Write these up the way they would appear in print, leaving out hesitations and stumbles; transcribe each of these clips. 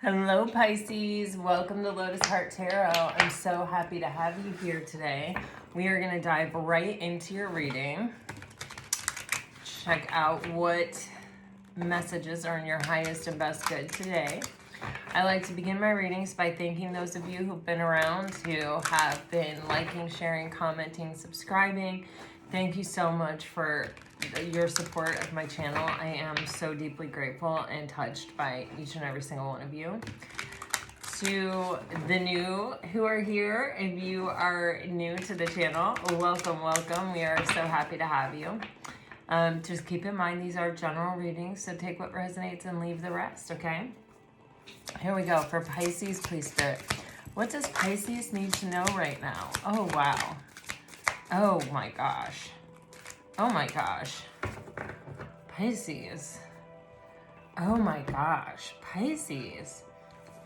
Hello, Pisces. Welcome to Lotus Heart Tarot. I'm so happy to have you here today. We are going to dive right into your reading. Check out what messages are in your highest and best good today. I like to begin my readings by thanking those of you who've been around, who have been liking, sharing, commenting, subscribing. Thank you so much for your support of my channel. I am so deeply grateful and touched by each and every single one of you. To the new who are here, if you are new to the channel, welcome, welcome. We are so happy to have you. Just keep in mind these are general readings, so take what resonates and leave the rest, okay? Here we go. For Pisces, please, Spirit. What does Pisces need to know right now? Oh, wow. Oh, my gosh. Oh, my gosh. Pisces. Oh, my gosh. Pisces.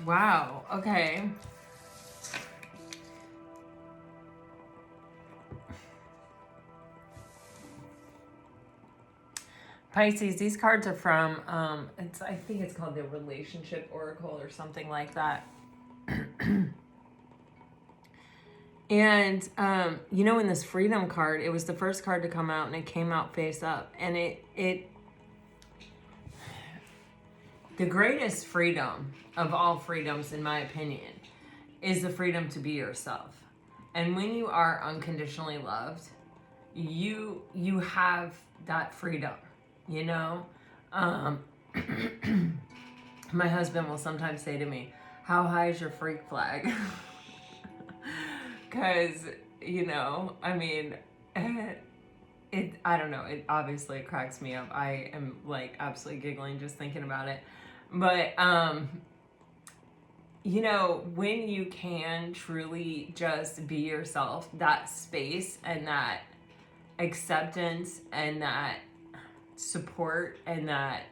Wow. Okay. Pisces, these cards are from, I think it's called the Relationship Oracle or something like that. And, in this Freedom card, it was the first card to come out and it came out face up. And the greatest freedom of all freedoms, in my opinion, is the freedom to be yourself. And when you are unconditionally loved, you have that freedom, My husband will sometimes say to me, how high is your freak flag? Because, I don't know, it obviously cracks me up. I am like absolutely giggling just thinking about it. But, when you can truly just be yourself, that space and that acceptance and that support and that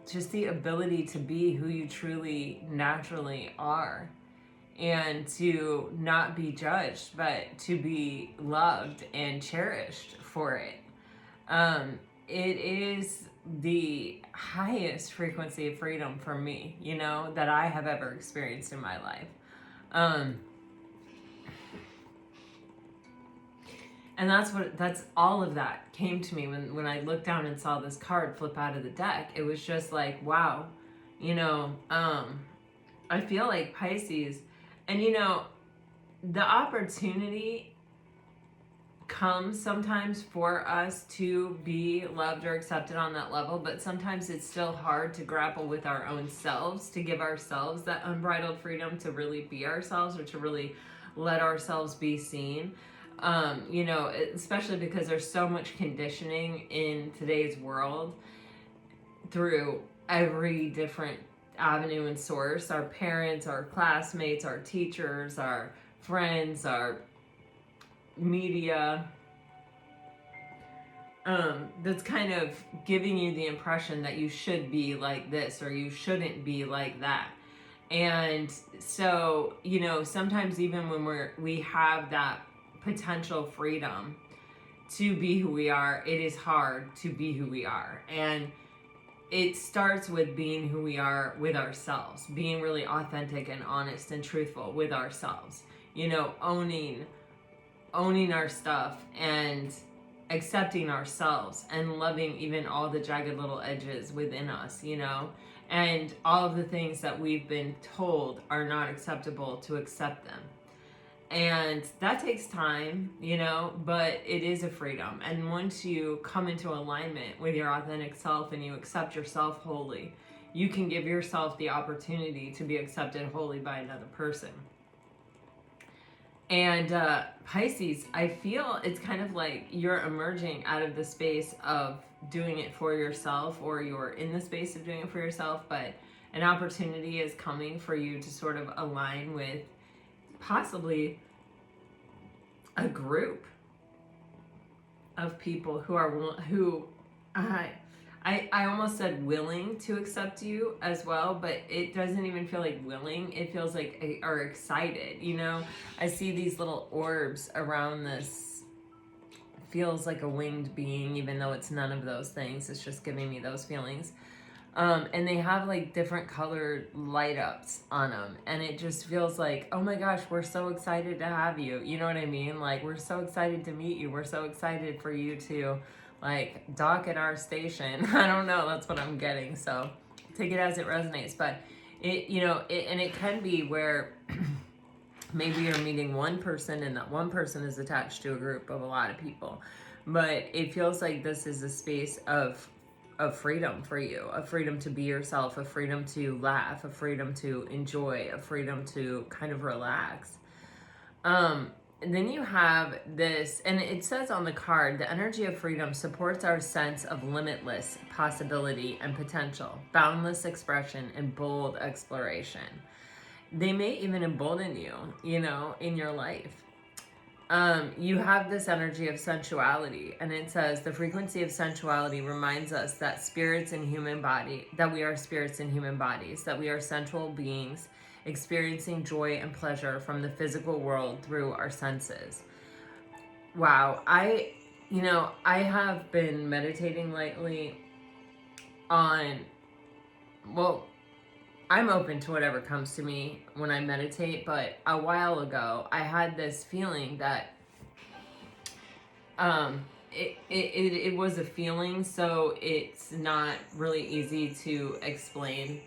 just the ability to be who you truly naturally are and to not be judged, but to be loved and cherished for it. It is the highest frequency of freedom for me, that I have ever experienced in my life. And that's all of that came to me when I looked down and saw this card flip out of the deck. It was just like, wow, I feel like Pisces, and the opportunity comes sometimes for us to be loved or accepted on that level, but sometimes it's still hard to grapple with our own selves, to give ourselves that unbridled freedom to really be ourselves or to really let ourselves be seen. Especially because there's so much conditioning in today's world through every different avenue and source. Our parents, our classmates, our teachers, our friends, our media, that's kind of giving you the impression that you should be like this or you shouldn't be like that. And so, sometimes even when we have that potential freedom to be who we are, it is hard to be who we are. And it starts with being who we are with ourselves, being really authentic and honest and truthful with ourselves, owning our stuff and accepting ourselves and loving even all the jagged little edges within us, and all of the things that we've been told are not acceptable, to accept them. And that takes time, but it is a freedom. And once you come into alignment with your authentic self and you accept yourself wholly, you can give yourself the opportunity to be accepted wholly by another person. And Pisces, I feel it's kind of like you're emerging out of the space of doing it for yourself, or you're in the space of doing it for yourself, but an opportunity is coming for you to sort of align with possibly a group of people who I almost said willing to accept you as well, but it doesn't even feel like willing. It feels like are excited, I see these little orbs around this. Feels like a winged being, even though it's none of those things. It's just giving me those feelings. And they have like different colored light ups on them. And it just feels like, oh my gosh, we're so excited to have you. You know what I mean? Like, we're so excited to meet you. We're so excited for you to like dock at our station. I don't know. That's what I'm getting. So take it as it resonates. But it, you know, and it can be where maybe you're meeting one person and that one person is attached to a group of a lot of people. But it feels like this is a space of freedom for you, a freedom to be yourself, a freedom to laugh, a freedom to enjoy, a freedom to kind of relax. And then you have this, and it says on the card, the energy of freedom supports our sense of limitless possibility and potential, boundless expression, and bold exploration. They may even embolden you, you know, in your life. You have this energy of sensuality, and it says the frequency of sensuality reminds us that we are spirits in human bodies, that we are sensual beings experiencing joy and pleasure from the physical world through our senses. Wow, I have been meditating lately on, well, I'm open to whatever comes to me when I meditate, but a while ago I had this feeling that it was a feeling, so it's not really easy to explain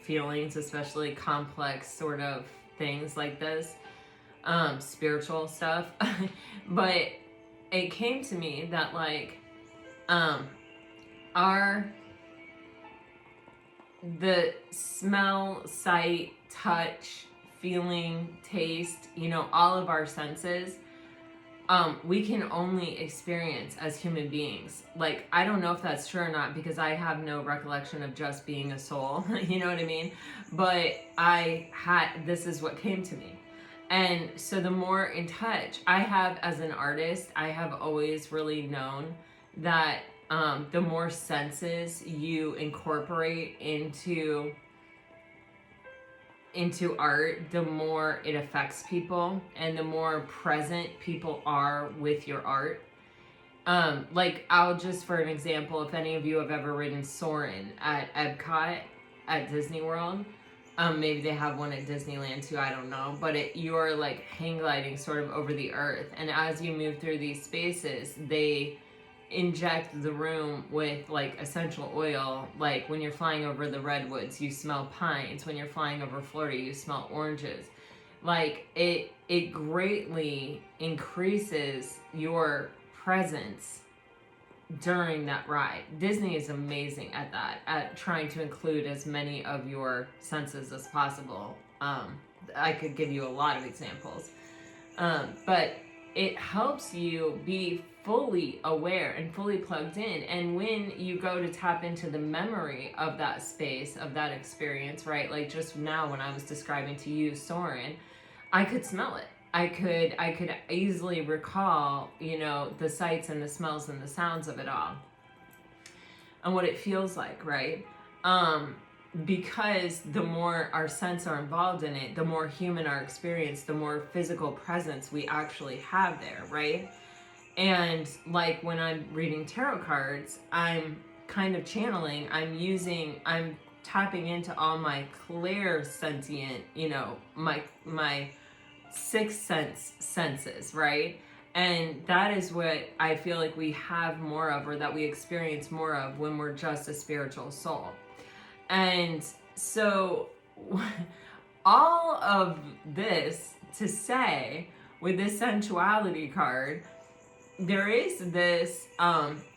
feelings, especially complex sort of things like this, spiritual stuff. But it came to me that like the smell, sight, touch, feeling, taste, you know, all of our senses, we can only experience as human beings. Like, I don't know if that's true or not, because I have no recollection of just being a soul, you know what I mean? But this is what came to me. And so the more in touch I have as an artist, I have always really known that the more senses you incorporate into art, the more it affects people and the more present people are with your art. Like, I'll just, for an example, if any of you have ever ridden Soarin' at Epcot at Disney World, maybe they have one at Disneyland too, I don't know, but you're like hang gliding sort of over the earth, and as you move through these spaces, they inject the room with like essential oil. Like when you're flying over the redwoods, you smell pines. When you're flying over Florida, you smell oranges. Like it greatly increases your presence during that ride. Disney is amazing at that, at trying to include as many of your senses as possible. I could give you a lot of examples, but it helps you be fully aware and fully plugged in. And when you go to tap into the memory of that space, of that experience, right? Like just now when I was describing to you Soarin', I could smell it. I could easily recall, you know, the sights and the smells and the sounds of it all and what it feels like, right? Because the more our senses are involved in it, the more human our experience, the more physical presence we actually have there, right? And like when I'm reading tarot cards, I'm kind of channeling, I'm tapping into all my clairsentient, you know, my sixth senses, right? And that is what I feel like we have more of, or that we experience more of when we're just a spiritual soul. And so all of this to say, with this sensuality card, there is this,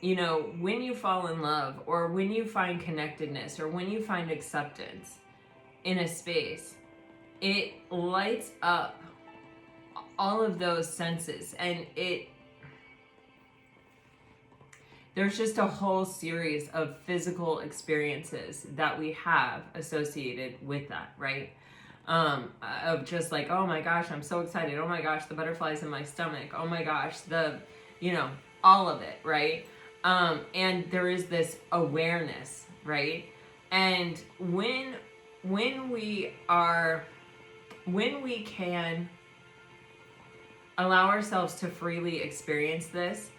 you know, when you fall in love, or when you find connectedness, or when you find acceptance in a space, it lights up all of those senses, and there's just a whole series of physical experiences that we have associated with that, right? Of just like, oh my gosh, I'm so excited. Oh my gosh, the butterflies in my stomach. Oh my gosh, you know, all of it, right? And there is this awareness, right? And when we can allow ourselves to freely experience this,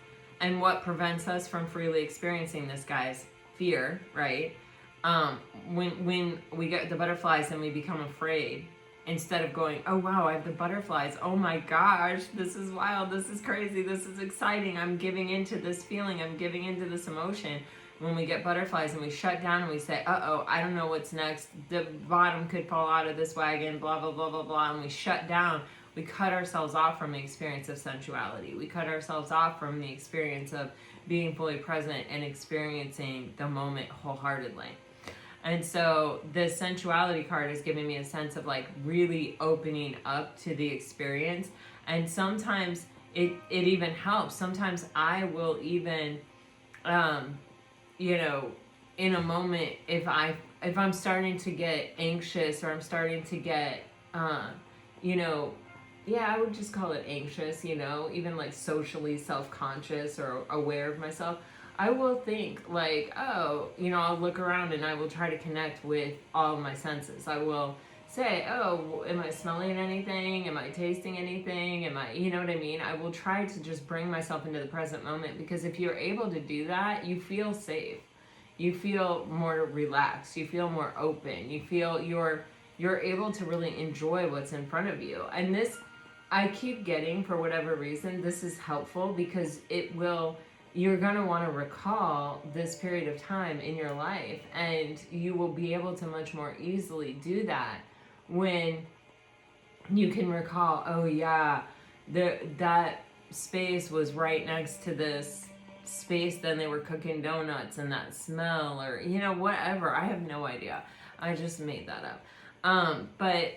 and what prevents us from freely experiencing this, guys? Fear, right? When we get the butterflies and we become afraid, instead of going, oh wow, I have the butterflies, oh my gosh, this is wild, this is crazy, this is exciting, I'm giving into this feeling, I'm giving into this emotion. When we get butterflies and we shut down and we say, uh-oh, I don't know what's next, the bottom could fall out of this wagon, blah, blah, blah, blah, blah, and we shut down, we cut ourselves off from the experience of sensuality. We cut ourselves off from the experience of being fully present and experiencing the moment wholeheartedly. And so the sensuality card is giving me a sense of like really opening up to the experience. And sometimes it even helps. Sometimes I will even, you know, in a moment, if I'm starting to get anxious or I'm starting to get, you know, yeah, I would just call it anxious, you know, even like socially self-conscious or aware of myself. I will think like, oh, you know, I'll look around and I will try to connect with all of my senses. I will say, oh, am I smelling anything? Am I tasting anything? Am I, you know what I mean? I will try to just bring myself into the present moment, because if you're able to do that, you feel safe. You feel more relaxed. You feel more open. You feel you're able to really enjoy what's in front of you. And this, I keep getting, for whatever reason, this is helpful because it will, you're going to want to recall this period of time in your life, and you will be able to much more easily do that when you can recall, oh yeah, that space was right next to this space, then they were cooking donuts, and that smell, or you know, whatever. I have no idea. I just made that up. But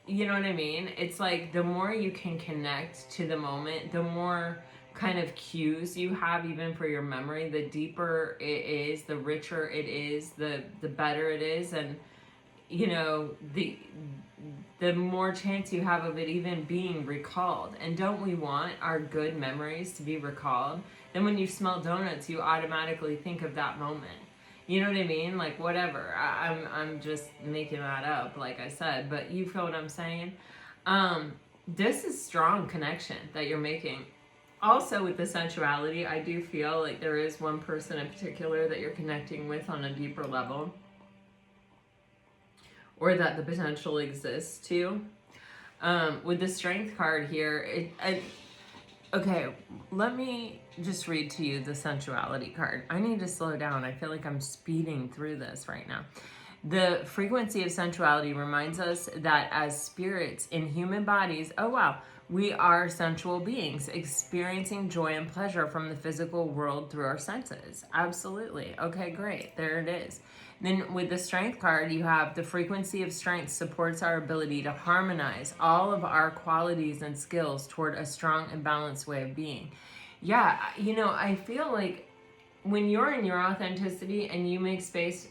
you know what I mean? It's like the more you can connect to the moment, the more kind of cues you have even for your memory, the deeper it is, the richer it is, the better it is. And you know, the more chance you have of it even being recalled. And don't we want our good memories to be recalled? Then when you smell donuts, you automatically think of that moment. You know what I mean? Like whatever. I'm just making that up, like I said, but you feel what I'm saying? This is strong connection that you're making. Also with the sensuality, I do feel like there is one person in particular that you're connecting with on a deeper level, or that the potential exists too. With the Strength card here, okay, let me just read to you the sensuality card. I need to slow down. I feel like I'm speeding through this right now. The frequency of sensuality reminds us that as spirits in human bodies, oh wow, we are sensual beings experiencing joy and pleasure from the physical world through our senses. Absolutely. Okay, great. There it is. Then with the Strength card, you have the frequency of strength supports our ability to harmonize all of our qualities and skills toward a strong and balanced way of being. Yeah, you know, I feel like when you're in your authenticity and you make space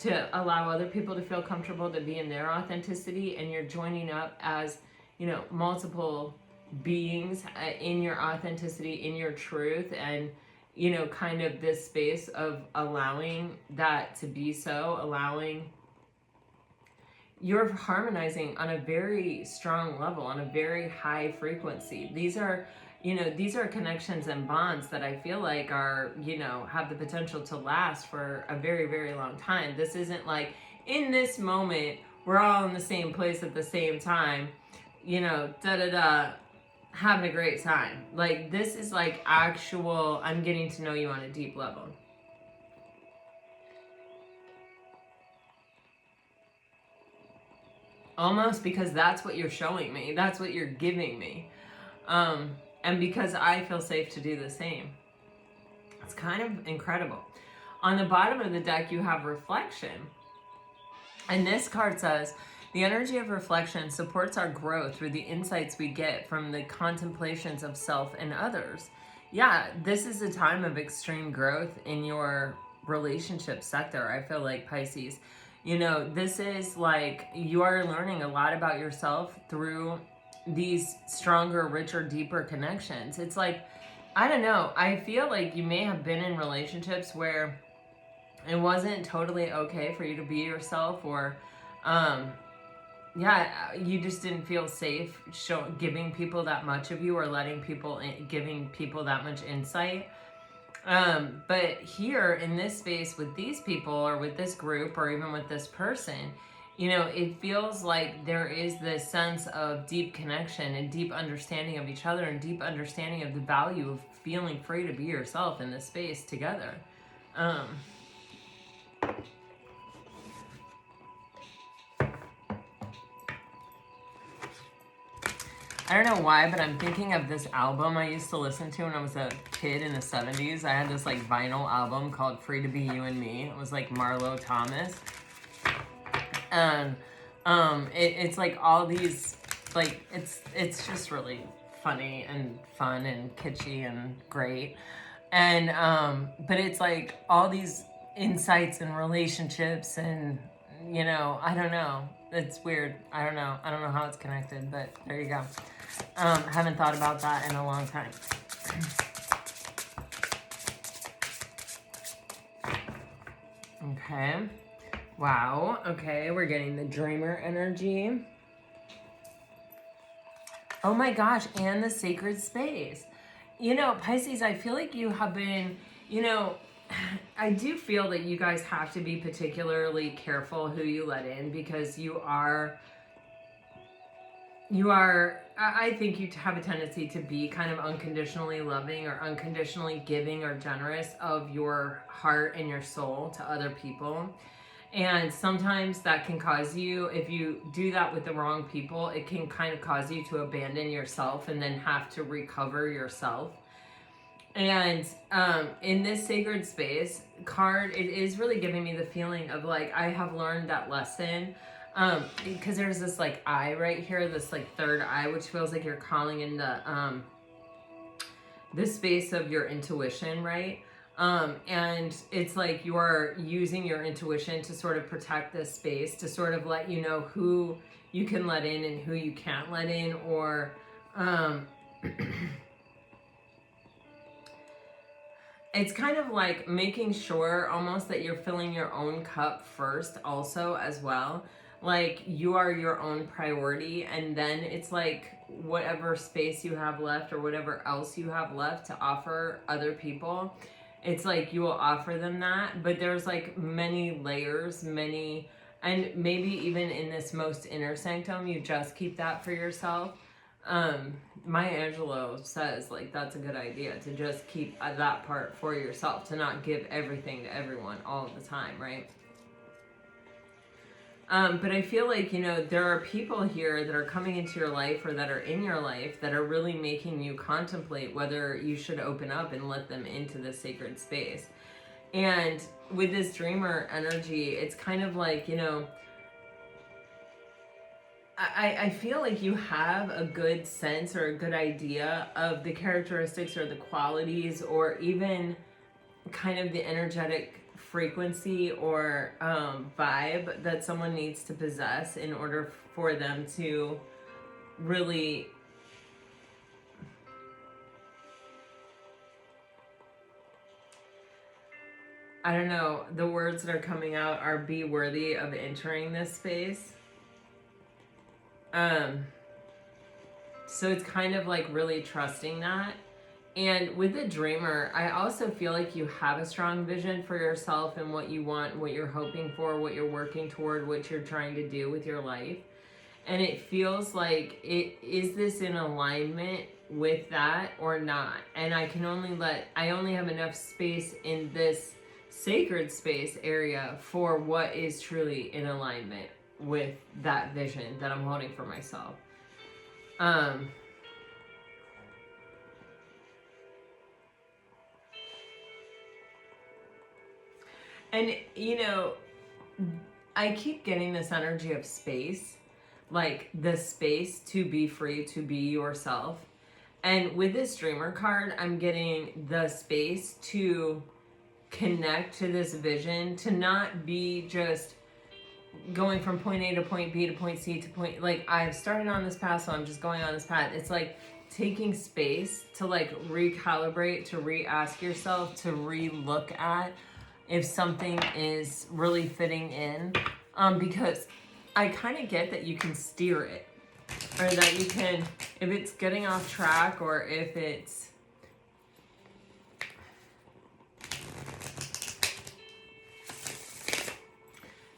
to allow other people to feel comfortable to be in their authenticity, and you're joining up as, you know, multiple beings in your authenticity, in your truth, and you know, kind of this space of allowing that to be so, allowing, you're harmonizing on a very strong level, on a very high frequency. These are, you know, these are connections and bonds that I feel like are, you know, have the potential to last for a very, very long time. This isn't like in this moment, we're all in the same place at the same time, you know, having a great time. Like this is like actual, I'm getting to know you on a deep level. Almost because that's what you're showing me. That's what you're giving me. And because I feel safe to do the same. It's kind of incredible. On the bottom of the deck, you have reflection. And this card says, the energy of reflection supports our growth through the insights we get from the contemplations of self and others. Yeah, this is a time of extreme growth in your relationship sector, I feel like, Pisces. You know, this is like you are learning a lot about yourself through these stronger, richer, deeper connections. It's like, I don't know, I feel like you may have been in relationships where it wasn't totally okay for you to be yourself, or yeah, you just didn't feel safe giving people that much of you, or letting people, giving people that much insight. But here in this space with these people or with this group or even with this person, you know, it feels like there is this sense of deep connection and deep understanding of each other and deep understanding of the value of feeling free to be yourself in this space together. I don't know why, but I'm thinking of this album I used to listen to when I was a kid in the 70s. I had this like vinyl album called Free to Be You and Me. It was like Marlo Thomas. And it's like all these, like, it's just really funny and fun and kitschy and great. And but it's like all these insights and relationships and, you know, I don't know. It's weird. I don't know how it's connected, but there you go. Haven't thought about that in a long time. Okay. Wow. Okay, we're getting the dreamer energy. Oh my gosh, and the sacred space. You know, Pisces, I feel like you have been, you know, I do feel that you guys have to be particularly careful who you let in, because you are, I think you have a tendency to be kind of unconditionally loving or unconditionally giving or generous of your heart and your soul to other people. And sometimes that can cause you, if you do that with the wrong people, it can kind of cause you to abandon yourself and then have to recover yourself. And in this sacred space card, it is really giving me the feeling of like, I have learned that lesson. Because there's this like eye right here, this like third eye, which feels like you're calling in the space of your intuition, right? And it's like you are using your intuition to sort of protect this space, to sort of let you know who you can let in and who you can't let in, or it's kind of like making sure almost that you're filling your own cup first also as well. Like you are your own priority, and then it's like whatever space you have left or whatever else you have left to offer other people, it's like you will offer them that. But there's like many layers, and maybe even in this most inner sanctum, you just keep that for yourself. Maya Angelou says like that's a good idea, to just keep that part for yourself, to not give everything to everyone all of the time, right? But I feel like, you know, there are people here that are coming into your life or that are in your life that are really making you contemplate whether you should open up and let them into this sacred space. And with this dreamer energy, it's kind of like, you know, I feel like you have a good sense or a good idea of the characteristics or the qualities or even kind of the energetic frequency or vibe that someone needs to possess in order for them to really I don't know, the words that are coming out are be worthy of entering this space. So it's kind of like really trusting that. And with the dreamer, I also feel like you have a strong vision for yourself and what you want, what you're hoping for, what you're working toward, what you're trying to do with your life. And it feels like, is this in alignment with that or not? And I only have enough space in this sacred space area for what is truly in alignment with that vision that I'm holding for myself. And, you know, I keep getting this energy of space, like the space to be free, to be yourself. And with this dreamer card, I'm getting the space to connect to this vision, to not be just going from point A to point B to point C to point, like I've started on this path, so I'm just going on this path. It's like taking space to like recalibrate, to re-ask yourself, to re-look at if something is really fitting in, because I kind of get that you can steer it, or that you can, if it's getting off track, or if it's,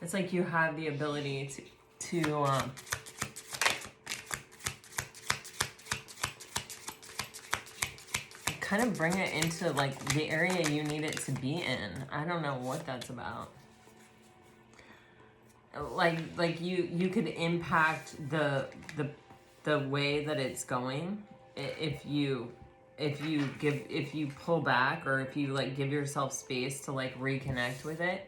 It's like you have the ability to kind of bring it into like the area you need it to be in. I don't know what that's about. Like you could impact the way that it's going if you pull back, or if you like give yourself space to like reconnect with it.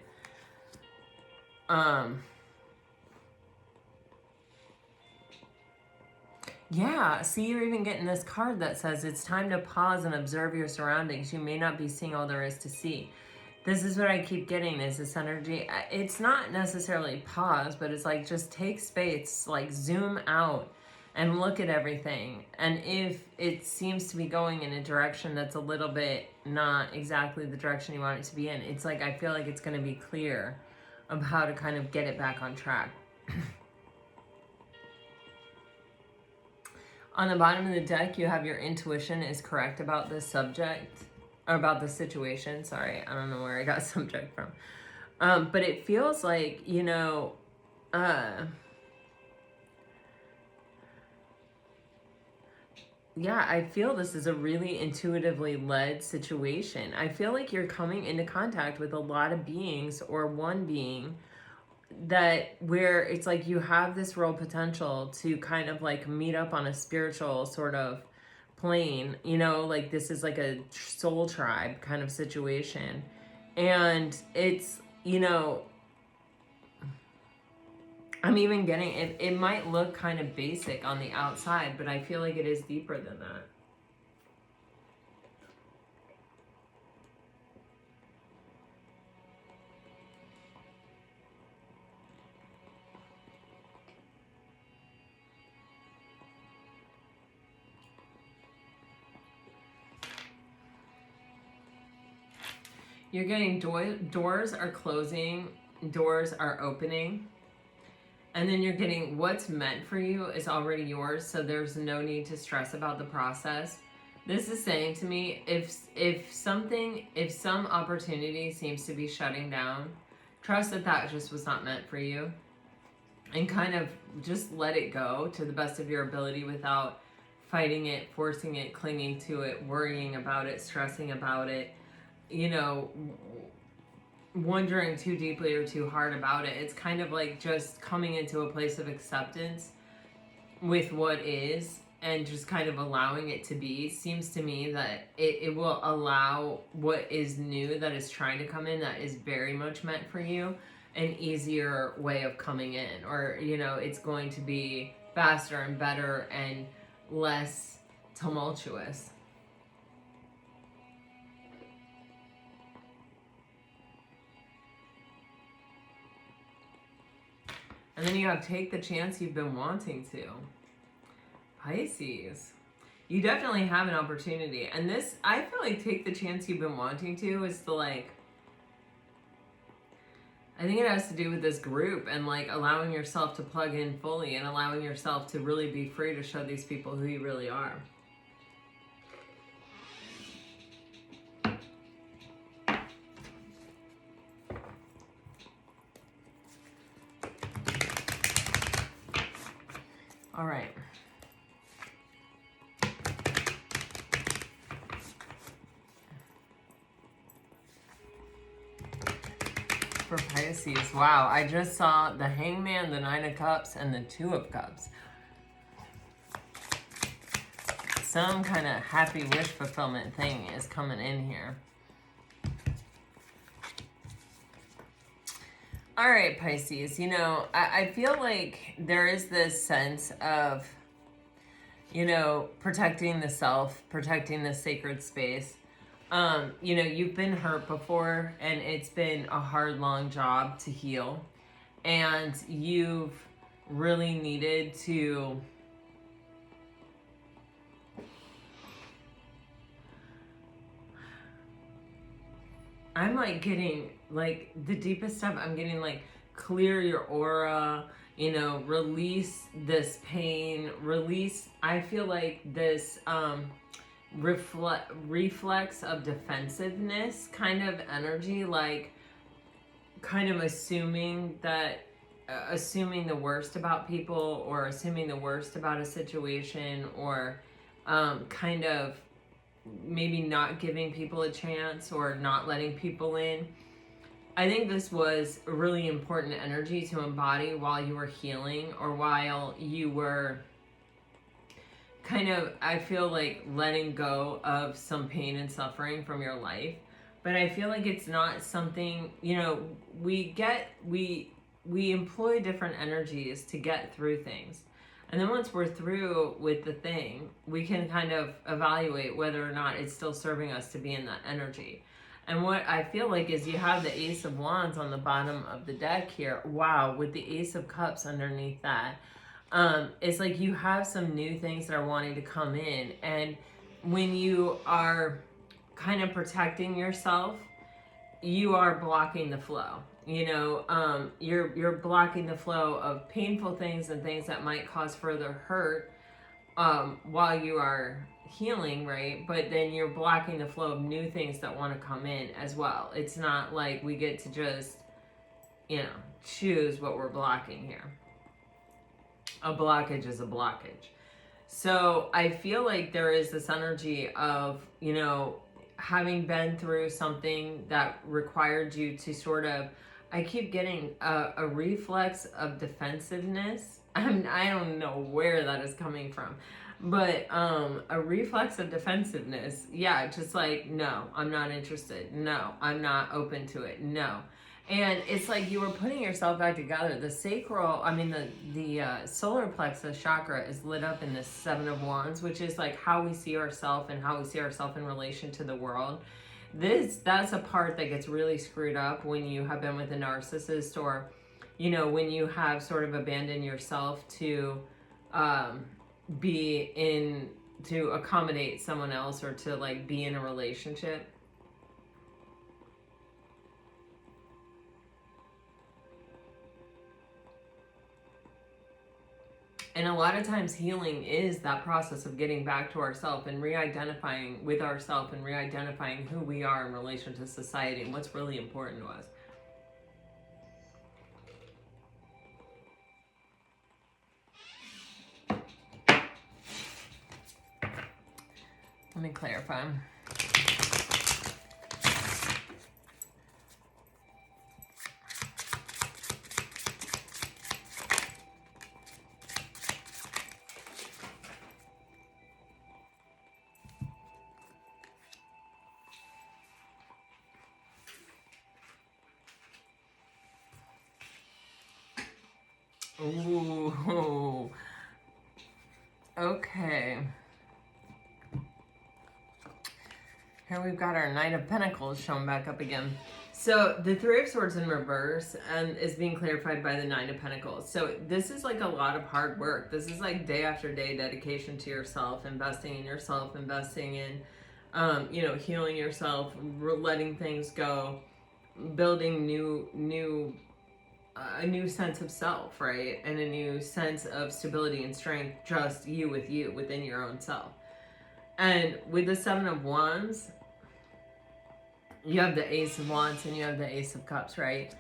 Yeah, see, you're even getting this card that says it's time to pause and observe your surroundings. You may not be seeing all there is to see. This is what I keep getting, is this energy. It's not necessarily pause, but it's like just take space, like zoom out and look at everything. And if it seems to be going in a direction that's a little bit not exactly the direction you want it to be in, it's like I feel like it's going to be clear of how to kind of get it back on track. On the bottom of the deck, you have your intuition is correct about this subject, or about the situation. Sorry, I don't know where I got subject from. But it feels like, you know, yeah, I feel this is a really intuitively led situation. I feel like you're coming into contact with a lot of beings, or one being, that where it's like you have this real potential to kind of like meet up on a spiritual sort of plane, you know, like this is like a soul tribe kind of situation. And it's, you know, I'm even getting it. It might look kind of basic on the outside, but I feel like it is deeper than that. You're getting doors are closing, doors are opening. And then you're getting what's meant for you is already yours, so there's no need to stress about the process. This is saying to me, if some opportunity seems to be shutting down, trust that that just was not meant for you. And kind of just let it go to the best of your ability without fighting it, forcing it, clinging to it, worrying about it, stressing about it, you know, wondering too deeply or too hard about it. It's kind of like just coming into a place of acceptance with what is, and just kind of allowing it to be. Seems to me that it will allow what is new, that is trying to come in, that is very much meant for you, an easier way of coming in. Or, you know, it's going to be faster and better and less tumultuous. And then you have take the chance you've been wanting to. Pisces. You definitely have an opportunity. And this, I feel like take the chance you've been wanting to is the like, I think it has to do with this group and like allowing yourself to plug in fully and allowing yourself to really be free to show these people who you really are. All right. For Pisces, wow, I just saw the Hangman, the Nine of Cups, and the Two of Cups. Some kind of happy wish fulfillment thing is coming in here. All right, Pisces, you know, I feel like there is this sense of, you know, protecting the self, protecting the sacred space. You know, you've been hurt before, and it's been a hard, long job to heal. And you've really needed to I'm like getting like the deepest stuff. I'm getting like clear your aura, you know, release this pain, release. I feel like this reflex of defensive-ness kind of energy, like kind of assuming the worst about people, or assuming the worst about a situation, or kind of maybe not giving people a chance or not letting people in. I think this was a really important energy to embody while you were healing, or while you were kind of, I feel like, letting go of some pain and suffering from your life. But I feel like it's not something, you know, we employ different energies to get through things. And then once we're through with the thing, we can kind of evaluate whether or not it's still serving us to be in that energy. And what I feel like is you have the Ace of Wands on the bottom of the deck here. Wow, with the Ace of Cups underneath that. It's like you have some new things that are wanting to come in. And when you are kind of protecting yourself, you are blocking the flow. You know, you're blocking the flow of painful things and things that might cause further hurt while you are healing, right? But then you're blocking the flow of new things that want to come in as well. It's not like we get to just, you know, choose what we're blocking here. A blockage is a blockage. So I feel like there is this energy of, you know, having been through something that required you to sort of, I keep getting a reflex of defensiveness. I don't know where that is coming from. But a reflex of defensiveness, yeah, just like, no, I'm not interested. No, I'm not open to it. No. And it's like you were putting yourself back together. The sacral, I mean, the solar plexus chakra is lit up in this Seven of Wands, which is like how we see ourselves and how we see ourselves in relation to the world. That's a part that gets really screwed up when you have been with a narcissist, or, you know, when you have sort of abandoned yourself to to accommodate someone else, or to like be in a relationship. And a lot of times healing is that process of getting back to ourselves and re-identifying with ourselves and re-identifying who we are in relation to society and what's really important to us. Let me clarify. Ooh. Okay. Here we've got our Knight of Pentacles showing back up again. So the Three of Swords in reverse is being clarified by the Nine of Pentacles. So this is like a lot of hard work. This is like day after day dedication to yourself, investing in yourself, investing in, you know, healing yourself, letting things go, building a new sense of self, right? And a new sense of stability and strength, just you with you within your own self. And with the Seven of Wands, you have the Ace of Wands and you have the Ace of Cups, right?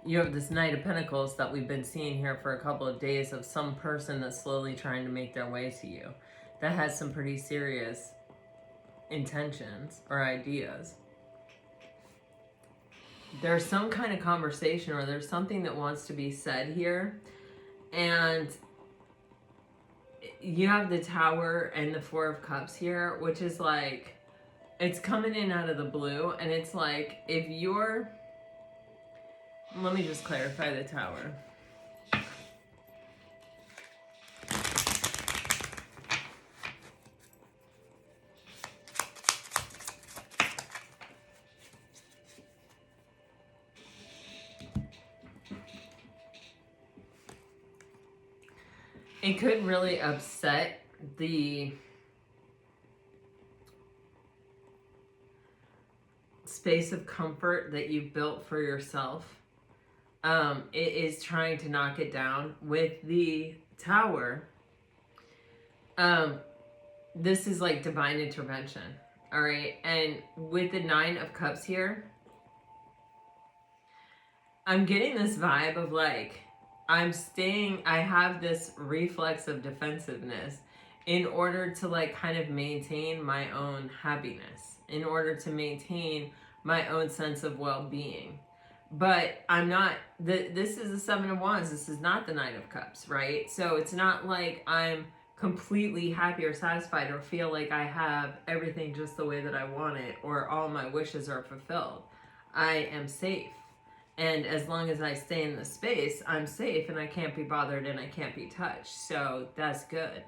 You have this Knight of Pentacles that we've been seeing here for a couple of days, of some person that's slowly trying to make their way to you, that has some pretty serious intentions or ideas. There's some kind of conversation, or there's something that wants to be said here. And you have the Tower and the Four of Cups here, which is like, it's coming in out of the blue. And it's like, if you're, let me just clarify the Tower. It could really upset the space of comfort that you've built for yourself. It is trying to knock it down. With the Tower, this is like divine intervention, all right? And with the Nine of Cups here, I'm getting this vibe of like, I have this reflex of defensiveness in order to like kind of maintain my own happiness, in order to maintain my own sense of well-being. But I'm not, this is the Seven of Wands. This is not the Knight of Cups, right? So it's not like I'm completely happy or satisfied or feel like I have everything just the way that I want it or all my wishes are fulfilled. I am safe. And as long as I stay in the space, I'm safe and I can't be bothered and I can't be touched. So that's good.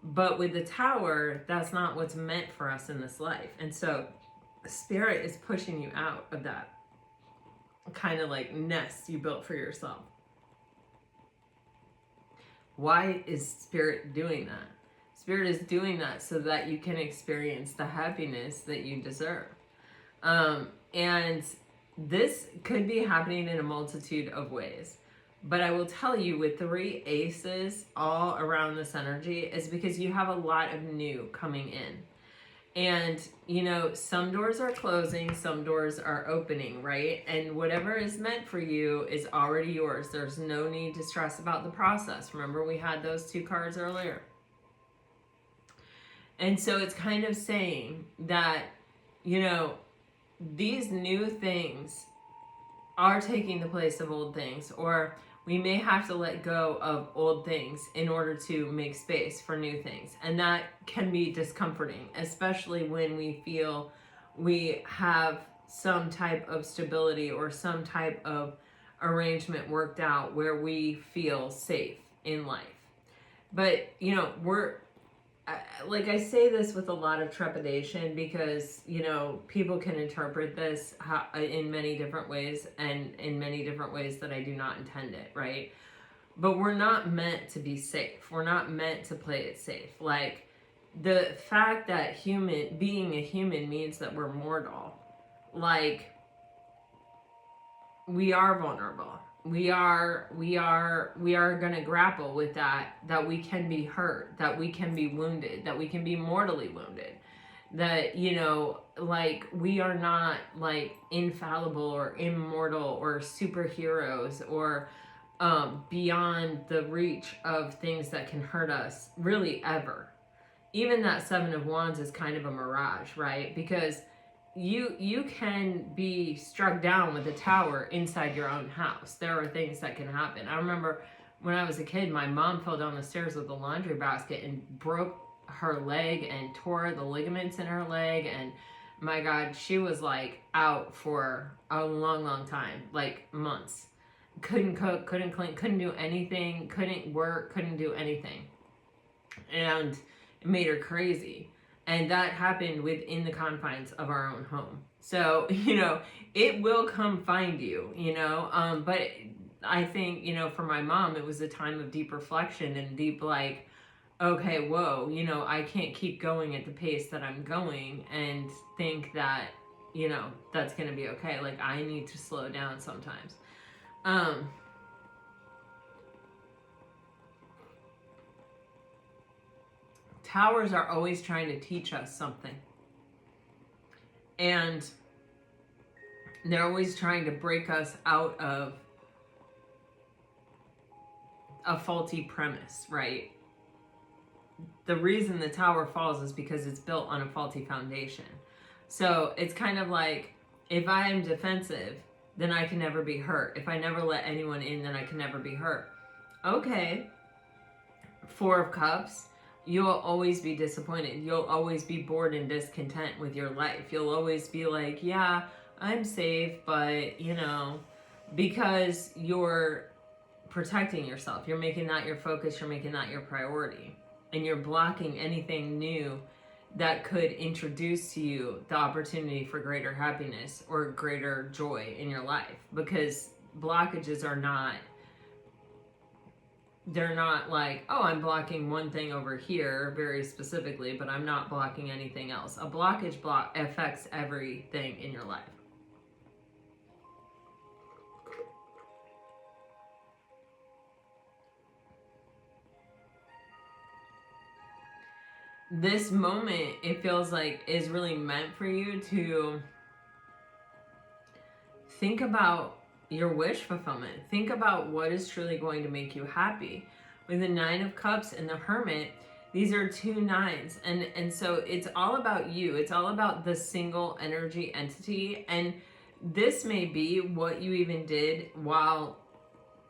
But with the Tower, that's not what's meant for us in this life. And so Spirit is pushing you out of that kind of like nest you built for yourself. Why is Spirit doing that? Spirit is doing that so that you can experience the happiness that you deserve. And this could be happening in a multitude of ways. But I will tell you, with 3 aces all around this energy, is because you have a lot of new coming in. And, you know, some doors are closing, some doors are opening, right? And whatever is meant for you is already yours. There's no need to stress about the process. Remember, we had those 2 cards earlier. And so it's kind of saying that, you know, these new things are taking the place of old things, or we may have to let go of old things in order to make space for new things. And that can be discomforting, especially when we feel we have some type of stability or some type of arrangement worked out where we feel safe in life. But, you know, like I say this with a lot of trepidation because, you know, people can interpret this in many different ways and in many different ways that I do not intend it, right? But we're not meant to be safe. We're not meant to play it safe. Like, the fact that being a human means that we're mortal. Like, we are vulnerable. We are going to grapple with that we can be hurt, that we can be wounded, that we can be mortally wounded, that, you know, like, we are not like infallible or immortal or superheroes or beyond the reach of things that can hurt us really ever. Even that 7 of Wands is kind of a mirage, right? Because you can be struck down with a tower inside your own house. There are things that can happen. I remember when I was a kid, my mom fell down the stairs with a laundry basket and broke her leg and tore the ligaments in her leg. And my God, she was like out for a long time, like months. Couldn't cook, couldn't clean, couldn't do anything, couldn't work, couldn't do anything. And it made her crazy. And that happened within the confines of our own home. So, you know, it will come find you, you know. But I think, you know, for my mom, it was a time of deep reflection and deep like, okay, whoa, you know, I can't keep going at the pace that I'm going and think that, you know, that's going to be okay. Like, I need to slow down sometimes. Towers are always trying to teach us something. And they're always trying to break us out of a faulty premise, right? The reason the tower falls is because it's built on a faulty foundation. So it's kind of like, if I am defensive, then I can never be hurt. If I never let anyone in, then I can never be hurt. Okay. 4 of Cups. You'll always be disappointed. You'll always be bored and discontent with your life. You'll always be like, yeah, I'm safe, but, you know, because you're protecting yourself. You're making that your focus. You're making that your priority. And you're blocking anything new that could introduce to you the opportunity for greater happiness or greater joy in your life. Because blockages are not... They're not like, oh, I'm blocking one thing over here very specifically, but I'm not blocking anything else. A blockage affects everything in your life. This moment, it feels like, is really meant for you to think about your wish fulfillment. Think about what is truly going to make you happy. With the Nine of Cups and the Hermit, these are two nines. And so it's all about you. It's all about the single energy entity. And this may be what you even did while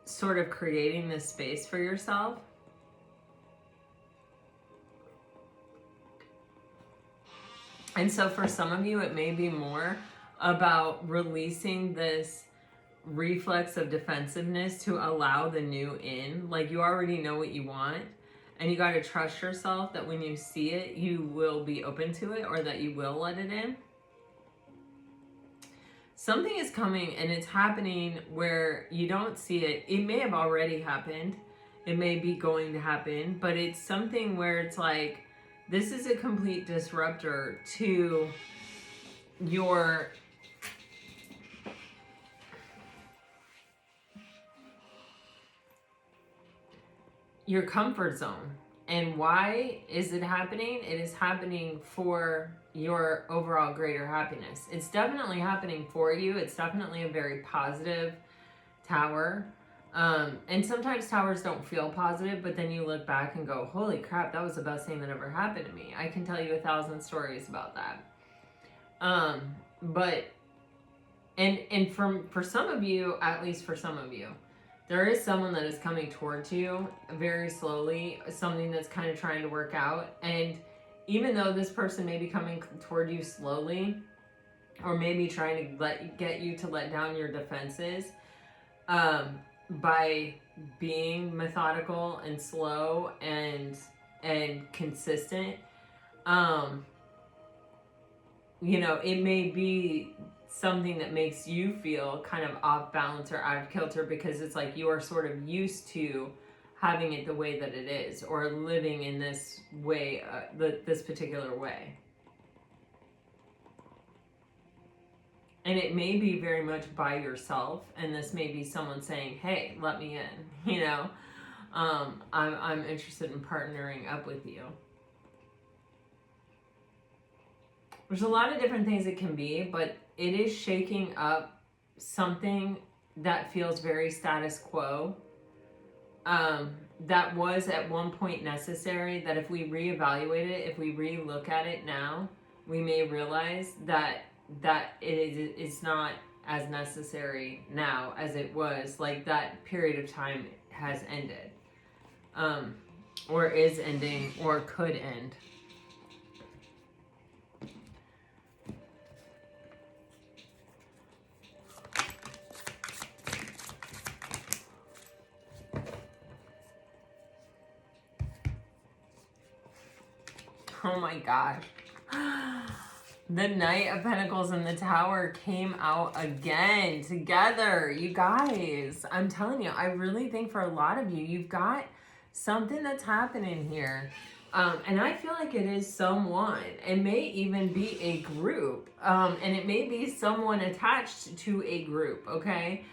sort of creating this space for yourself. And so for some of you, it may be more about releasing this reflex of defensiveness to allow the new in. Like, you already know what you want, and you got to trust yourself that when you see it, you will be open to it, or that you will let it in. Something is coming, and it's happening where you don't see it. It may have already happened. It may be going to happen, but it's something where it's like, this is a complete disruptor to your comfort zone. And why is it happening? It is happening for your overall greater happiness. It's definitely happening for you. It's definitely a very positive tower. And sometimes towers don't feel positive, but then you look back and go, holy crap, that was the best thing that ever happened to me. I can tell you 1,000 stories about that. But for some of you, at least for some of you, there is someone that is coming towards you very slowly, something that's kind of trying to work out. And even though this person may be coming toward you slowly, or maybe trying to get you to let down your defenses, by being methodical and slow and consistent, you know, it may be something that makes you feel kind of off balance or out of kilter, because it's like you are sort of used to having it the way that it is, or living in this way, this particular way. And it may be very much by yourself, and this may be someone saying, hey, let me in, you know, I'm interested in partnering up with you. There's a lot of different things it can be, but it is shaking up something that feels very status quo, that was at one point necessary, that if we reevaluate it, if we re-look at it now, we may realize that it's not as necessary now as it was. Like, that period of time has ended, or is ending, or could end. Oh my gosh. The Knight of Pentacles and the Tower came out again together. You guys, I'm telling you, I really think for a lot of you, you've got something that's happening here. And I feel like it is someone. It may even be a group. And it may be someone attached to a group, okay?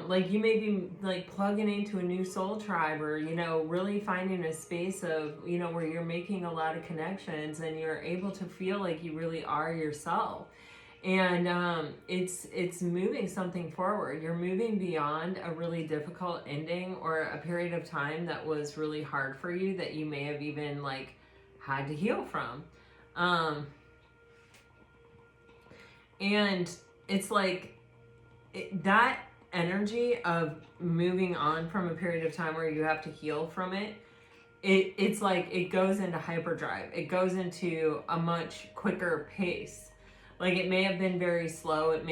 Like, you may be like plugging into a new soul tribe, or, you know, really finding a space of, you know, where you're making a lot of connections and you're able to feel like you really are yourself. And it's moving something forward. You're moving beyond a really difficult ending, or a period of time that was really hard for you, that you may have even like had to heal from. And it's like that energy of moving on from a period of time where you have to heal from it, it's like it goes into hyperdrive. It goes into a much quicker pace. Like, it may have been very slow. You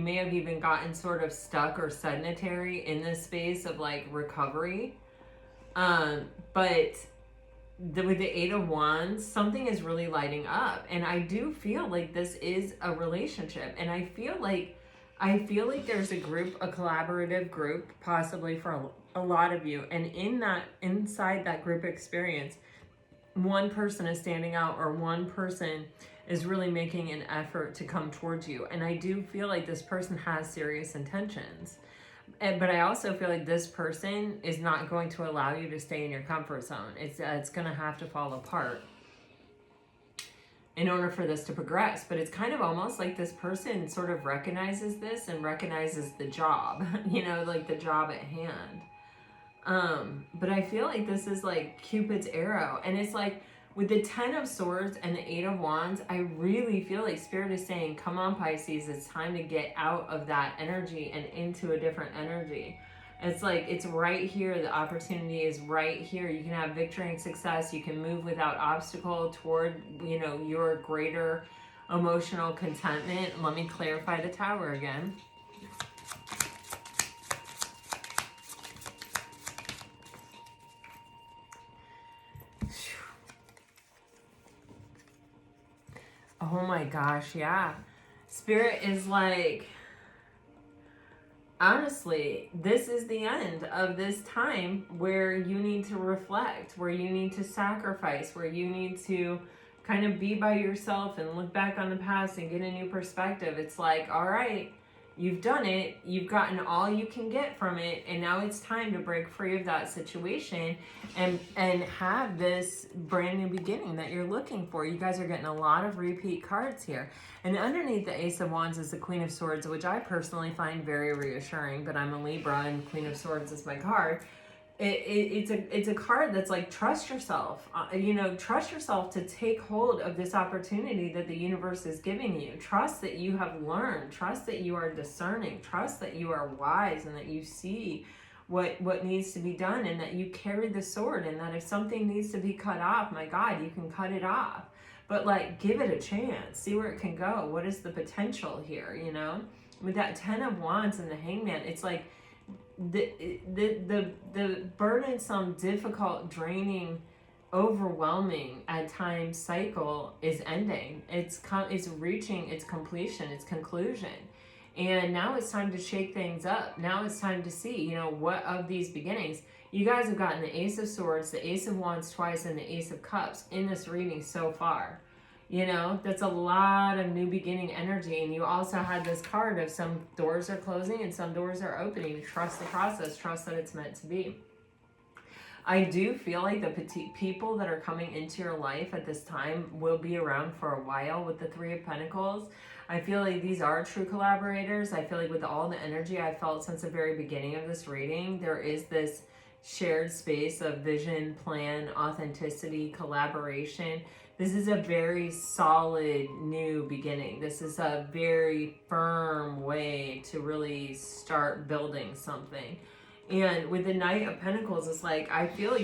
may have even gotten sort of stuck or sedentary in this space of like recovery. But with the Eight of Wands, something is really lighting up. And I do feel like this is a relationship. And I feel like there's a collaborative group, possibly for a lot of you. And inside that group experience, one person is standing out, or one person is really making an effort to come towards you. And I do feel like this person has serious intentions. But I also feel like this person is not going to allow you to stay in your comfort zone. It's going to have to fall apart. in order for this to progress. But it's kind of almost like this person sort of recognizes this and recognizes the job, you know, like the job at hand. But I feel like this is like Cupid's arrow. And it's like with the 10 of Swords and the 8 of Wands, I really feel like Spirit is saying, come on, Pisces, it's time to get out of that energy and into a different energy. It's like, it's right here. The opportunity is right here. You can have victory and success. You can move without obstacle toward, you know, your greater emotional contentment. Let me clarify the Tower again. Oh my gosh, yeah. Spirit is like, honestly, this is the end of this time where you need to reflect, where you need to sacrifice, where you need to kind of be by yourself and look back on the past and get a new perspective. It's like, all right, you've done it, you've gotten all you can get from it, and now it's time to break free of that situation and have this brand new beginning that you're looking for. You guys are getting a lot of repeat cards here. And underneath the Ace of Wands is the Queen of Swords, which I personally find very reassuring, but I'm a Libra and Queen of Swords is my card. It's a card that's like, trust yourself, you know, trust yourself to take hold of this opportunity that the universe is giving you. Trust that you have learned, trust that you are discerning, trust that you are wise and that you see what needs to be done, and that you carry the sword, and that if something needs to be cut off, my God, you can cut it off. But like, give it a chance, see where it can go. What is the potential here, you know? With that 10 of Wands and the Hangman, it's like, the burdensome, difficult, draining, overwhelming at times cycle is ending. It's reaching its completion, its conclusion. And now it's time to shake things up. Now it's time to see, you know, what of these beginnings. You guys have gotten the Ace of Swords, the Ace of Wands twice, and the Ace of Cups in this reading so far. You know, that's a lot of new beginning energy. And you also had this card of some doors are closing and some doors are opening. Trust the process. Trust that it's meant to be. I do feel like the petite people that are coming into your life at this time will be around for a while with the 3 of Pentacles. I feel like these are true collaborators. I feel like with all the energy I felt since the very beginning of this reading, there is this shared space of vision, plan, authenticity, collaboration. This is a very solid new beginning. This is a very firm way to really start building something. And with the Knight of Pentacles, it's like, I feel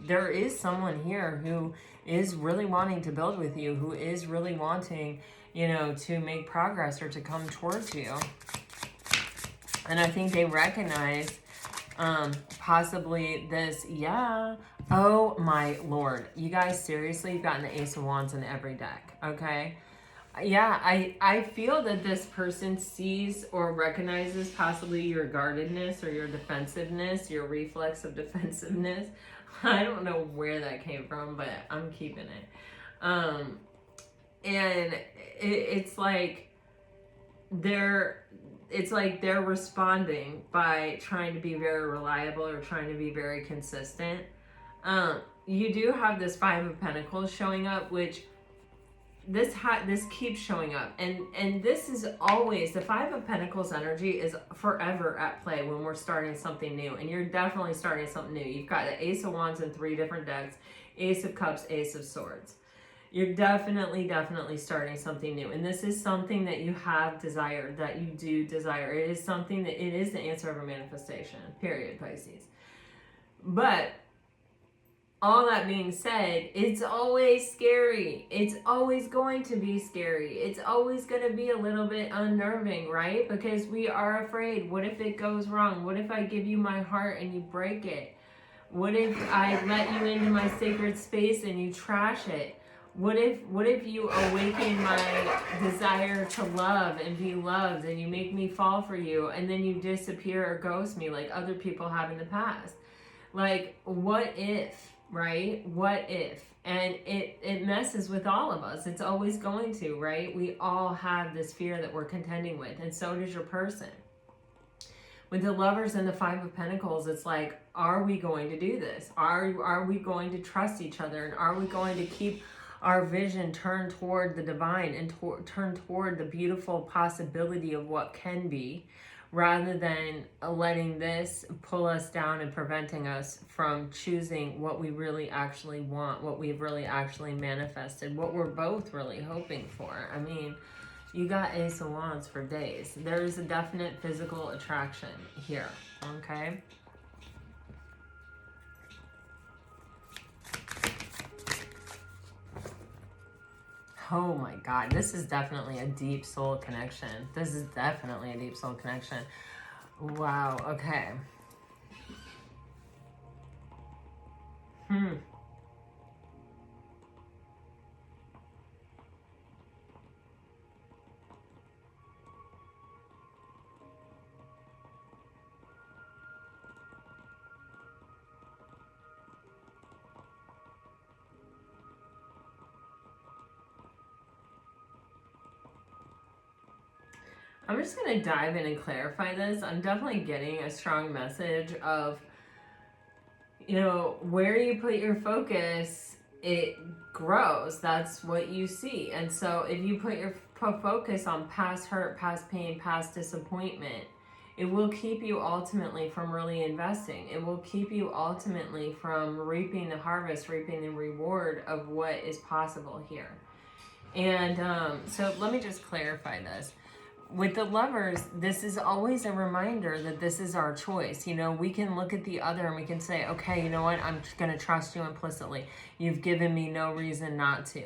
there is someone here who is really wanting to build with you, who is really wanting, you know, to make progress or to come towards you. And I think they recognize possibly this, yeah. Oh my Lord. You guys, seriously, you've gotten the Ace of Wands in every deck, okay? Yeah, I feel that this person sees or recognizes possibly your guardedness or your defensiveness, your reflex of defensiveness. I don't know where that came from, but I'm keeping it. And it's like they're responding by trying to be very reliable or trying to be very consistent. You do have this 5 of Pentacles showing up, which this keeps showing up, and this is always the 5 of Pentacles energy is forever at play when we're starting something new, and you're definitely starting something new. You've got the Ace of Wands in 3 different decks, Ace of Cups, Ace of Swords. You're definitely starting something new, and this is something that you have desired, that you do desire. It is something that it is the answer of a manifestation, period, Pisces. But all that being said, it's always scary. It's always going to be scary. It's always going to be a little bit unnerving, right? Because we are afraid. What if it goes wrong? What if I give you my heart and you break it? What if I let you into my sacred space and you trash it? What if you awaken my desire to love and be loved and you make me fall for you and then you disappear or ghost me like other people have in the past? Like, what if? Right? What if? And it messes with all of us. It's always going to, right? We all have this fear that we're contending with, and so does your person. With the Lovers and the 5 of Pentacles, it's like, are we going to do this? Are we going to trust each other? And are we going to keep our vision turn toward the divine and turn toward the beautiful possibility of what can be, rather than letting this pull us down and preventing us from choosing what we really actually want, what we've really actually manifested, what we're both really hoping for. I mean, you got Ace of Wands for days. There's a definite physical attraction here, okay? Oh my God, this is definitely a deep soul connection. This is definitely a deep soul connection. Wow, okay. I'm just going to dive in and clarify this. I'm definitely getting a strong message of, you know, where you put your focus, it grows. That's what you see. And so if you put your focus on past hurt, past pain, past disappointment, it will keep you ultimately from really investing. It will keep you ultimately from reaping the harvest, reaping the reward of what is possible here. And so let me just clarify this. With the Lovers, this is always a reminder that this is our choice. You know, we can look at the other and we can say, okay, you know what? I'm going to trust you implicitly. You've given me no reason not to.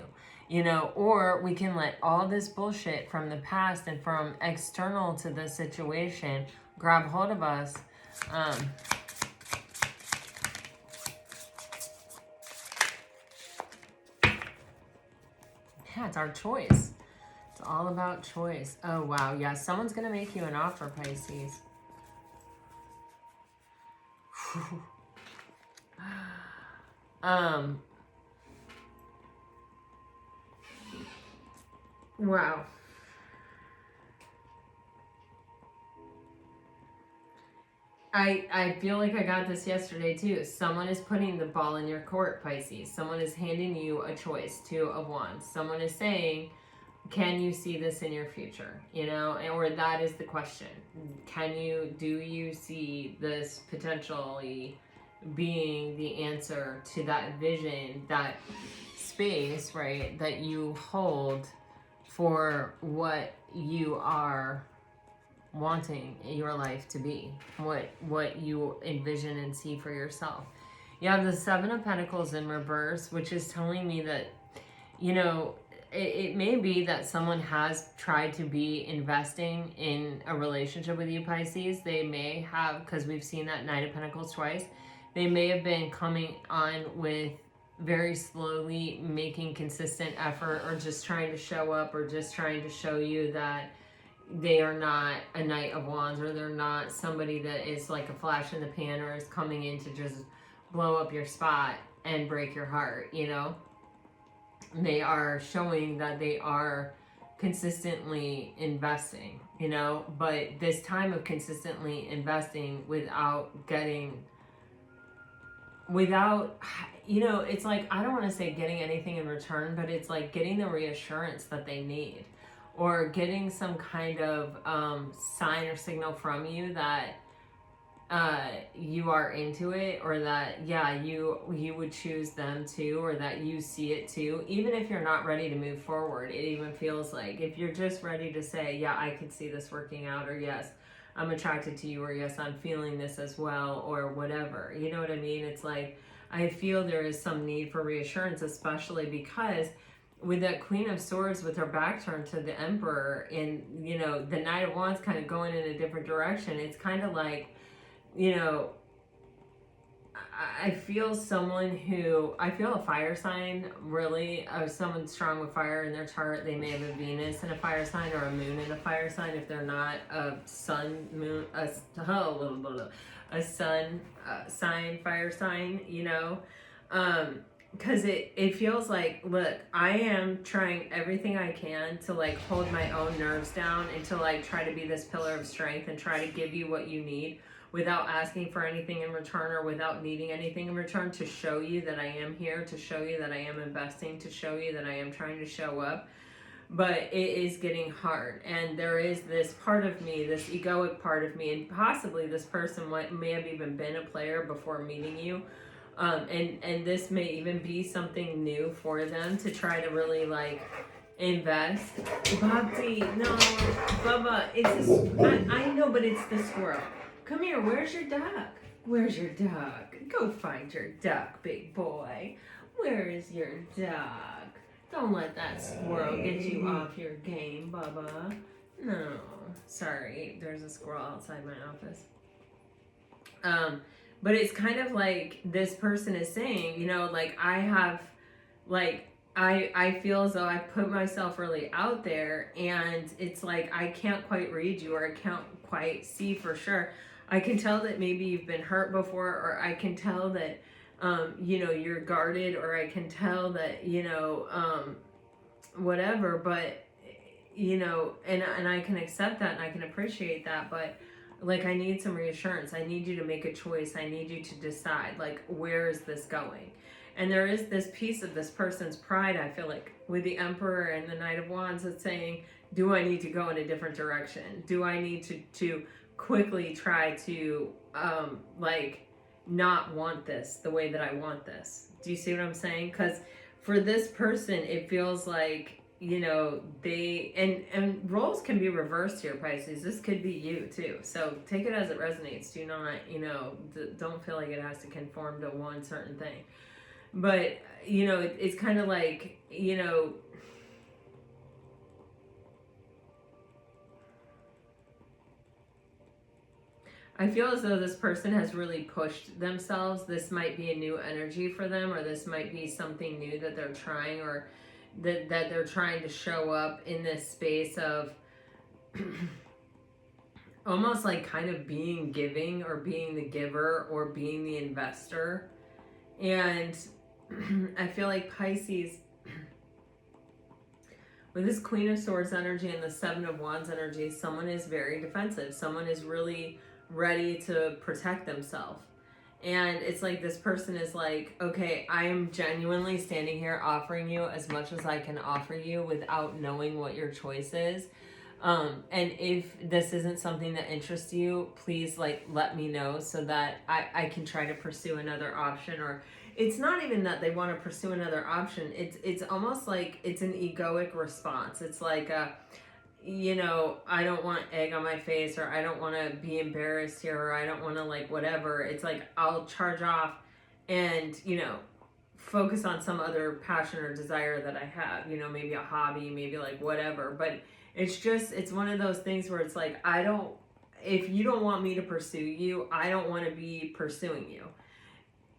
You know, or we can let all this bullshit from the past and from external to the situation grab hold of us. Yeah, it's our choice. It's all about choice. Oh, wow. Yeah, someone's going to make you an offer, Pisces. Wow. I feel like I got this yesterday too. Someone is putting the ball in your court, Pisces. Someone is handing you a choice, 2 of Wands. Someone is saying, can you see this in your future? You know, or that is the question. Do you see this potentially being the answer to that vision, that space, right, that you hold for what you are wanting your life to be, what you envision and see for yourself. You have the 7 of Pentacles in reverse, which is telling me that, you know, it may be that someone has tried to be investing in a relationship with you, Pisces. They may have, because we've seen that Knight of Pentacles twice, they may have been coming on with very slowly making consistent effort, or just trying to show up, or just trying to show you that they are not a Knight of Wands, or they're not somebody that is like a flash in the pan, or is coming in to just blow up your spot and break your heart, you know? They are showing that they are consistently investing, you know? But this time of consistently investing without, you know, it's like, I don't want to say getting anything in return, but it's like getting the reassurance that they need, or getting some kind of sign or signal from you that you are into it, or that, yeah, you would choose them too, or that you see it too. Even if you're not ready to move forward, it even feels like, if you're just ready to say, yeah, I could see this working out, or yes, I'm attracted to you, or yes, I'm feeling this as well, or whatever, you know what I mean? It's like, I feel there is some need for reassurance, especially because with that Queen of Swords with her back turned to the Emperor, and, you know, the Knight of Wands kind of going in a different direction. It's kind of like, you know, I feel a fire sign, really, someone strong with fire in their chart. They may have a Venus in a fire sign, or a moon in a fire sign, if they're not a sun, moon, a sun sign, fire sign, you know, because it feels like, look, I am trying everything I can to like hold my own nerves down, and to like try to be this pillar of strength, and try to give you what you need without asking for anything in return or without needing anything in return, to show you that I am here, to show you that I am investing, to show you that I am trying to show up. But it is getting hard, and there is this part of me, this egoic part of me, and possibly this person may have even been a player before meeting you, and this may even be something new for them to try to really like invest. Bhakti, no, Bubba, it's I know, but it's the squirrel. Come here, where's your duck? Where's your duck? Go find your duck, big boy. Where is your duck? Don't let that squirrel get you off your game, Bubba. No. Sorry, there's a squirrel outside my office. But it's kind of like this person is saying, you know, like I have, like, I feel as though I put myself really out there, and it's like I can't quite read you, or I can't quite see for sure. I can tell that maybe you've been hurt before, or I can tell that you know, you're guarded, or I can tell that, you know, whatever, but, you know, and I can accept that and I can appreciate that, but like, I need some reassurance. I need you to make a choice. I need you to decide, like, where is this going? And there is this piece of this person's pride, I feel like, with the Emperor and the Knight of Wands, that's saying, do I need to go in a different direction? Do I need to quickly try to, like, not want this the way that I want this? Do you see what I'm saying? Because for this person, it feels like, you know, they, and roles can be reversed here, Pisces. This could be you too. So take it as it resonates. Do not, you know, don't feel like it has to conform to one certain thing. But, you know, it's kind of like, you know, I feel as though this person has really pushed themselves. This might be a new energy for them, or this might be something new that they're trying, or that they're trying to show up in this space of almost like kind of being giving, or being the giver, or being the investor. And I feel like Pisces, with this Queen of Swords energy and the Seven of Wands energy, someone is very defensive. Someone is really ready to protect themselves. And it's like this person is like, okay, I am genuinely standing here offering you as much as I can offer you without knowing what your choice is. And if this isn't something that interests you, please, like, let me know so that I can try to pursue another option. Or it's not even that they want to pursue another option. It's almost like it's an egoic response. It's like you know, I don't want egg on my face, or I don't want to be embarrassed here, or I don't want to, like, whatever. It's like I'll charge off and, you know, focus on some other passion or desire that I have, you know, maybe a hobby, maybe like whatever. But it's just, it's one of those things where it's like, if you don't want me to pursue you, I don't want to be pursuing you.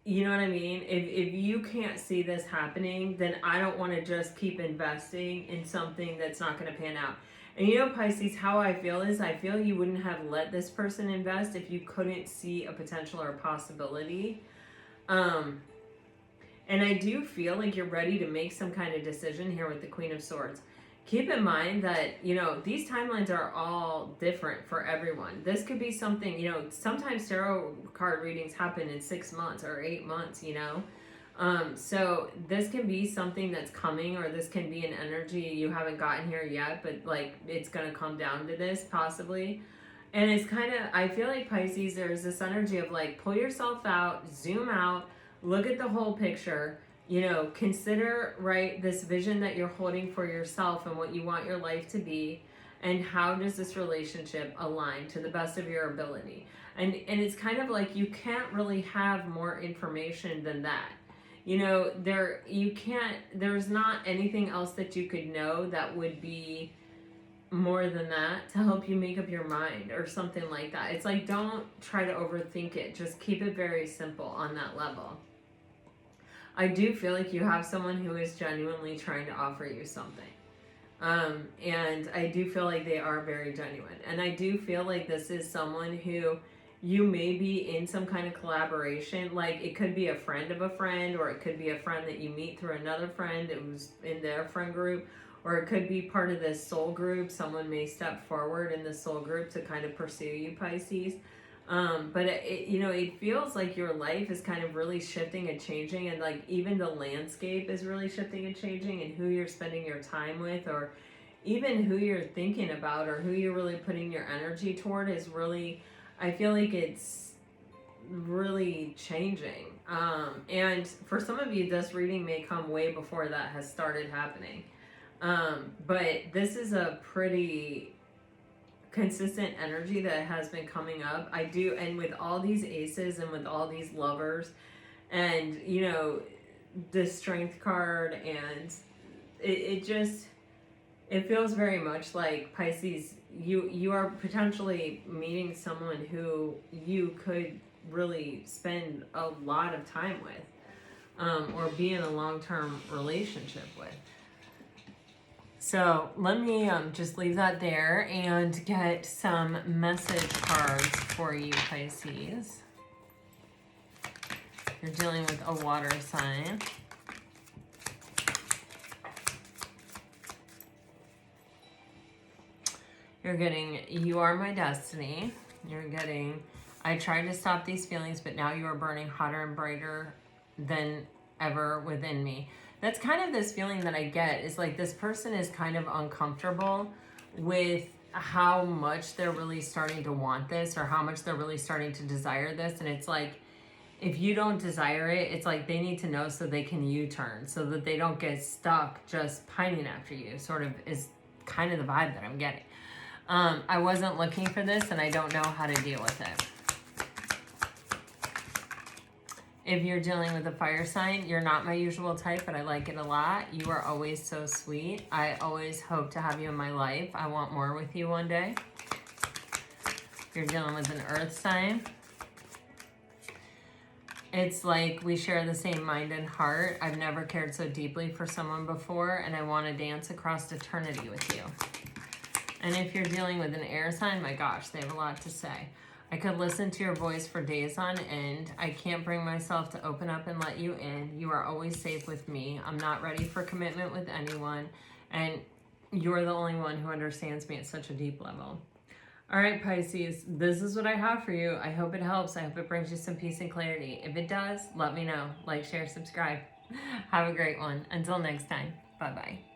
You know what I mean? If you can't see this happening, then I don't want to just keep investing in something that's not going to pan out. And you know, Pisces, how I feel is, I feel you wouldn't have let this person invest if you couldn't see a potential or a possibility. And I do feel like you're ready to make some kind of decision here with the Queen of Swords. Keep in mind that, you know, these timelines are all different for everyone. This could be something, you know, sometimes tarot card readings happen in 6 months or 8 months, you know. So this can be something that's coming, or this can be an energy you haven't gotten here yet, but like it's going to come down to this possibly. And it's kind of, I feel like Pisces, there's this energy of like, pull yourself out, zoom out, look at the whole picture, you know, consider, right, this vision that you're holding for yourself and what you want your life to be, and how does this relationship align to the best of your ability. And it's kind of like you can't really have more information than that. You know, there's not anything else that you could know that would be more than that to help you make up your mind or something like that. It's like, don't try to overthink it. Just keep it very simple on that level. I do feel like you have someone who is genuinely trying to offer you something. And I do feel like they are very genuine. And I do feel like this is someone who you may be in some kind of collaboration. Like, it could be a friend of a friend, or it could be a friend that you meet through another friend that was in their friend group, or it could be part of this soul group. Someone may step forward in the soul group to kind of pursue you, Pisces. But it feels like your life is kind of really shifting and changing, and like even the landscape is really shifting and changing, and who you're spending your time with, or even who you're thinking about, or who you're really putting your energy toward is really, I feel like it's really changing. And for some of you, this reading may come way before that has started happening. But this is a pretty consistent energy that has been coming up. I do, and with all these aces and with all these lovers, and the strength card, and it feels very much like, Pisces, you are potentially meeting someone who you could really spend a lot of time with, or be in a long-term relationship with. So let me just leave that there and get some message cards for you, Pisces. You're dealing with a water sign. You're getting, you are my destiny. You're getting, I tried to stop these feelings, but now you are burning hotter and brighter than ever within me. That's kind of this feeling that I get, is like this person is kind of uncomfortable with how much they're really starting to want this, or how much they're really starting to desire this. And it's like, if you don't desire it, it's like they need to know so they can U-turn, so that they don't get stuck just pining after you, sort of is kind of the vibe that I'm getting. I wasn't looking for this, and I don't know how to deal with it. If you're dealing with a fire sign, you're not my usual type, but I like it a lot. You are always so sweet. I always hope to have you in my life. I want more with you one day. If you're dealing with an earth sign, it's like we share the same mind and heart. I've never cared so deeply for someone before, and I want to dance across eternity with you. And if you're dealing with an air sign, my gosh, they have a lot to say. I could listen to your voice for days on end. I can't bring myself to open up and let you in. You are always safe with me. I'm not ready for commitment with anyone. And you're the only one who understands me at such a deep level. All right, Pisces, this is what I have for you. I hope it helps. I hope it brings you some peace and clarity. If it does, let me know. Like, share, subscribe. Have a great one. Until next time. Bye-bye.